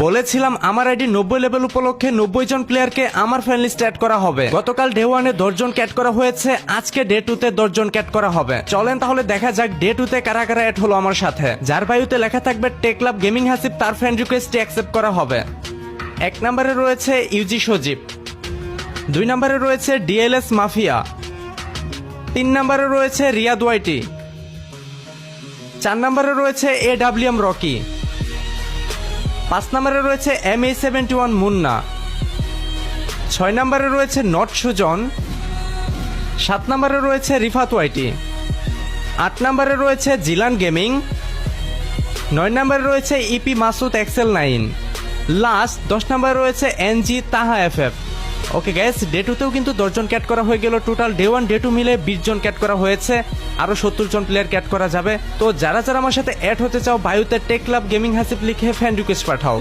বলেছিলাম আমার ID 90 level উপলক্ষে 90 জন প্লেয়ারকে আমার ফ্রেন্ড লিস্টে অ্যাড করা হবে। গতকাল ডে 1-এ 10 জনকে অ্যাড করা হয়েছে, আজকে ডে 2-তে 10 জনকে অ্যাড করা হবে। চলেন তাহলে দেখা যাক ডে 2-তে কারা কারা অ্যাড হলো আমার সাথে। যার বায়ুতে লেখা থাকবে টেক ক্লাব গেমিং হাসিব, তার ফ্রেন্ড রিকোয়েস্টটি অ্যাকসেপ্ট করা হবে। 1 নম্বরে রয়েছে ইউজি সজীব, 2 নম্বরে রয়েছে ডিএলএস মাফিয়া, 3 নম্বরে রয়েছে রিয়াদ ওয়াইটি, 4 নম্বরে রয়েছে AWM রকি, 5 নম্বরে রয়েছে MA71 মুন্না, 6 নম্বরে রয়েছে নট সুজন, 7 নম্বরে রয়েছে রিফাত ওয়াইটি, 8 নম্বরে রয়েছে জিলান গেমিং, 9 নম্বরে রয়েছে ইপি মাসুদ এক্সেল 9, লাস্ট 10 নম্বরে রয়েছে এনজি তাহা FF। ওকে গাইস, ডে 2-তেও কিন্তু 10 জন ক্যাট করা হয়ে গেল। টোটাল ডে 1 ডে 2 মিলে 20 জন ক্যাট করা হয়েছে, আরো 70 জন প্লেয়ার ক্যাট করা যাবে। তো যারা যারা আমার সাথে অ্যাড হতে চাও বায়ুতে টেক ক্লাব গেমিং হাসিব লিখে ফ্রেন্ড রিকোয়েস্ট পাঠাও।